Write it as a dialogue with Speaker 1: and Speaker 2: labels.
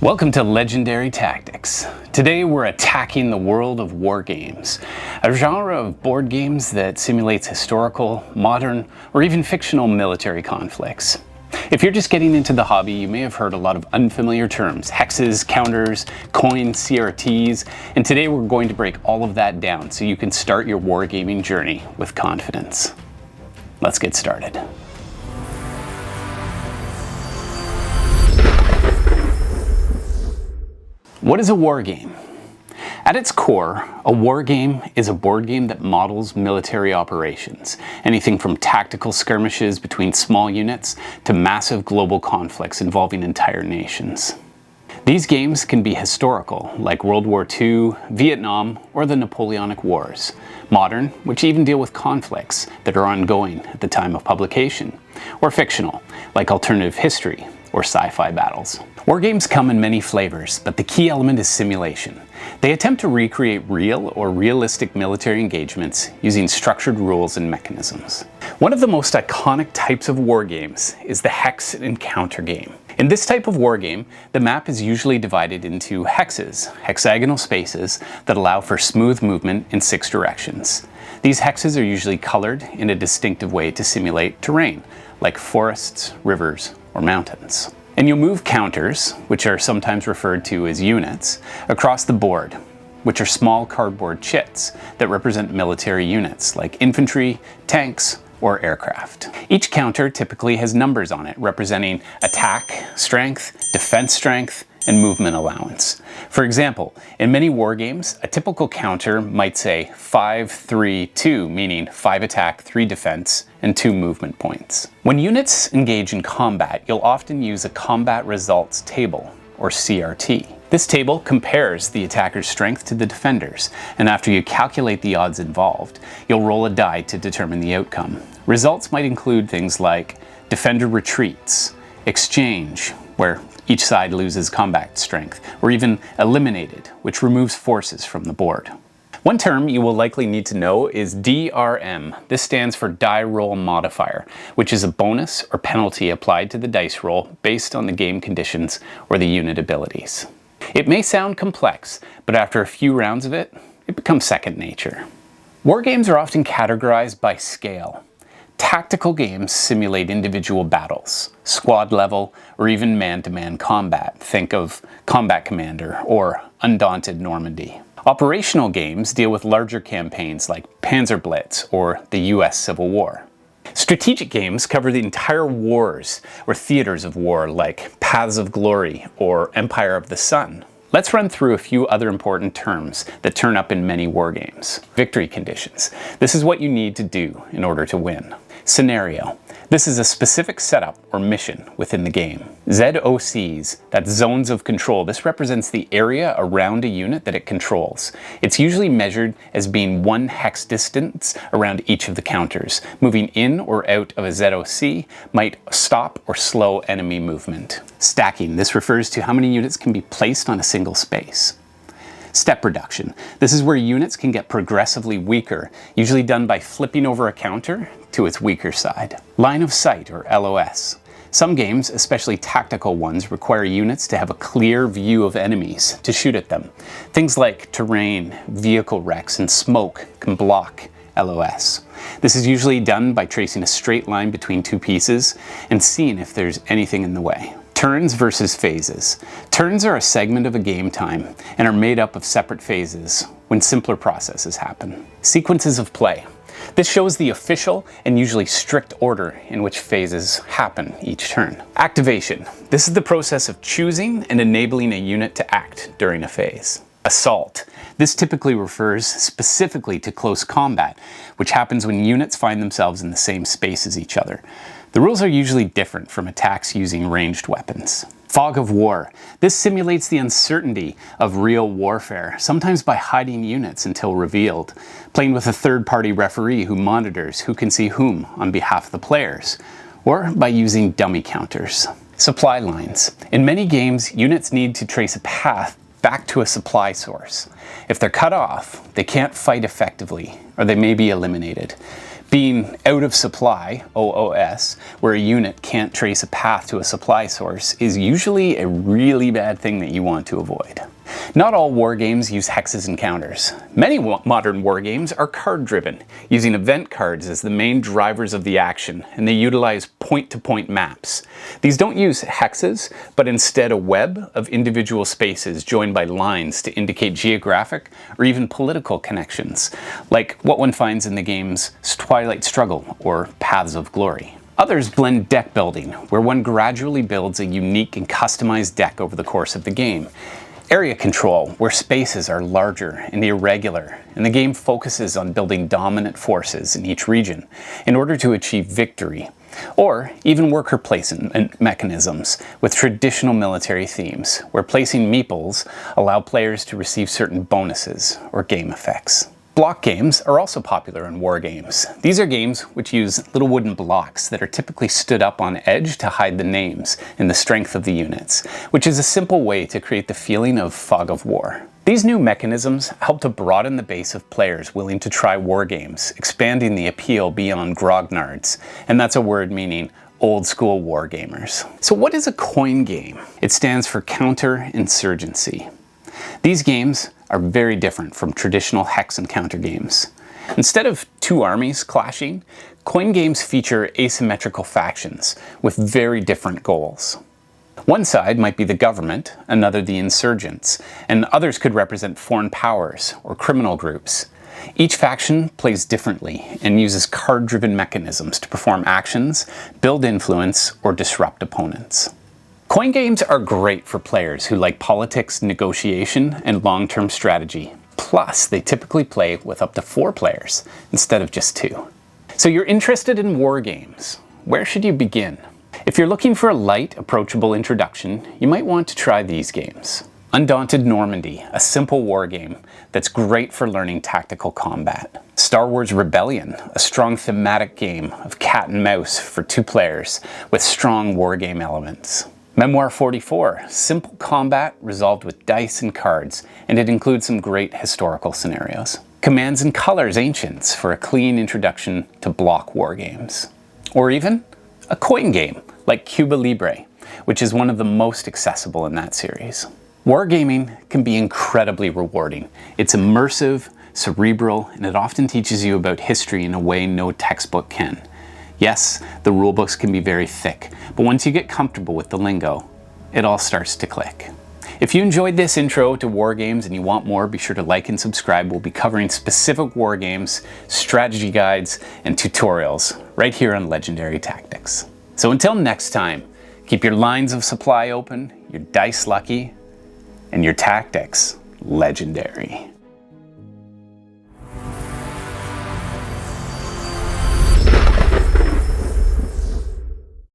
Speaker 1: Welcome to Legendary Tactics. Today we're attacking the world of wargames, a genre of board games that simulates historical, modern, or even fictional military conflicts. If you're just getting into the hobby, you may have heard a lot of unfamiliar terms, hexes, counters, coins, CRTs, and today we're going to break all of that down so you can start your wargaming journey with confidence. Let's get started. What is a wargame? At its core, a wargame is a board game that models military operations, anything from tactical skirmishes between small units to massive global conflicts involving entire nations. These games can be historical, like World War II, Vietnam, or the Napoleonic Wars. Modern, which even deal with conflicts that are ongoing at the time of publication. Or fictional, like alternative history or sci-fi battles. Wargames come in many flavors, but the key element is simulation. They attempt to recreate real or realistic military engagements using structured rules and mechanisms. One of the most iconic types of wargames is the hex-and-counter game. In this type of wargame, the map is usually divided into hexes, hexagonal spaces that allow for smooth movement in 6 directions. These hexes are usually colored in a distinctive way to simulate terrain, like forests, rivers, or mountains. And you'll move counters, which are sometimes referred to as units, across the board, which are small cardboard chits that represent military units like infantry, tanks, or aircraft. Each counter typically has numbers on it representing attack strength, defense strength, and movement allowance. For example, in many wargames, a typical counter might say 5, 3, 2, meaning 5 attack, 3 defense, and 2 movement points. When units engage in combat, you'll often use a combat results table, or CRT. This table compares the attacker's strength to the defender's, and after you calculate the odds involved, you'll roll a die to determine the outcome. Results might include things like defender retreats, exchange, where each side loses combat strength, or even eliminated, which removes forces from the board. One term you will likely need to know is DRM. This stands for die roll modifier, which is a bonus or penalty applied to the dice roll based on the game conditions or the unit abilities. It may sound complex, but after a few rounds of it, it becomes second nature. Wargames are often categorized by scale. Tactical games simulate individual battles, squad level, or even man-to-man combat. Think of Combat Commander or Undaunted Normandy. Operational games deal with larger campaigns like Panzer Blitz or the US Civil War. Strategic games cover the entire wars or theaters of war like Paths of Glory or Empire of the Sun. Let's run through a few other important terms that turn up in many wargames. Victory conditions. This is what you need to do in order to win. Scenario. This is a specific setup or mission within the game. ZOCs, that's zones of control. This represents the area around a unit that it controls. It's usually measured as being 1 hex distance around each of the counters. Moving in or out of a ZOC might stop or slow enemy movement. Stacking. This refers to how many units can be placed on a single space. Step reduction. This is where units can get progressively weaker, usually done by flipping over a counter to its weaker side. Line of sight, or LOS. Some games, especially tactical ones, require units to have a clear view of enemies to shoot at them. Things like terrain, vehicle wrecks, and smoke can block LOS. This is usually done by tracing a straight line between 2 pieces and seeing if there's anything in the way. Turns versus phases. Turns are a segment of a game time and are made up of separate phases when simpler processes happen. Sequences of play. This shows the official and usually strict order in which phases happen each turn. Activation. This is the process of choosing and enabling a unit to act during a phase. Assault. This typically refers specifically to close combat, which happens when units find themselves in the same space as each other. The rules are usually different from attacks using ranged weapons. Fog of war. This simulates the uncertainty of real warfare, sometimes by hiding units until revealed, playing with a third-party referee who monitors who can see whom on behalf of the players, or by using dummy counters. Supply lines. In many games, units need to trace a path back to a supply source. If they're cut off, they can't fight effectively, or they may be eliminated. Being out of supply, OOS, where a unit can't trace a path to a supply source, is usually a really bad thing that you want to avoid. Not all wargames use hexes and counters. Many modern wargames are card-driven, using event cards as the main drivers of the action, and they utilize point-to-point maps. These don't use hexes, but instead a web of individual spaces joined by lines to indicate geographic or even political connections, like what one finds in the games Twilight Struggle or Paths of Glory. Others blend deck building, where one gradually builds a unique and customized deck over the course of the game. Area control, where spaces are larger and irregular, and the game focuses on building dominant forces in each region in order to achieve victory. Or even worker placement mechanisms with traditional military themes, where placing meeples allow players to receive certain bonuses or game effects. Block games are also popular in war games. These are games which use little wooden blocks that are typically stood up on edge to hide the names and the strength of the units, which is a simple way to create the feeling of fog of war. These new mechanisms help to broaden the base of players willing to try war games, expanding the appeal beyond grognards, and that's a word meaning old school war gamers. So what is a coin game? It stands for counterinsurgency. These games are very different from traditional hex and counter games. Instead of two armies clashing, coin games feature asymmetrical factions with very different goals. One side might be the government, another the insurgents, and others could represent foreign powers or criminal groups. Each faction plays differently and uses card-driven mechanisms to perform actions, build influence, or disrupt opponents. Coin games are great for players who like politics, negotiation, and long-term strategy. Plus, they typically play with up to 4 players instead of just 2. So you're interested in war games. Where should you begin? If you're looking for a light, approachable introduction, you might want to try these games. Undaunted Normandy, a simple war game that's great for learning tactical combat. Star Wars Rebellion, a strong thematic game of cat and mouse for 2 players with strong war game elements. Memoir 44, simple combat resolved with dice and cards, and it includes some great historical scenarios. Commands and Colors Ancients for a clean introduction to block war games. Or even a coin game like Cuba Libre, which is one of the most accessible in that series. Wargaming can be incredibly rewarding. It's immersive, cerebral, and it often teaches you about history in a way no textbook can. Yes, the rulebooks can be very thick, but once you get comfortable with the lingo, it all starts to click. If you enjoyed this intro to war games and you want more, be sure to like and subscribe. We'll be covering specific war games, strategy guides, and tutorials right here on Legendary Tactics. So until next time, keep your lines of supply open, your dice lucky, and your tactics legendary.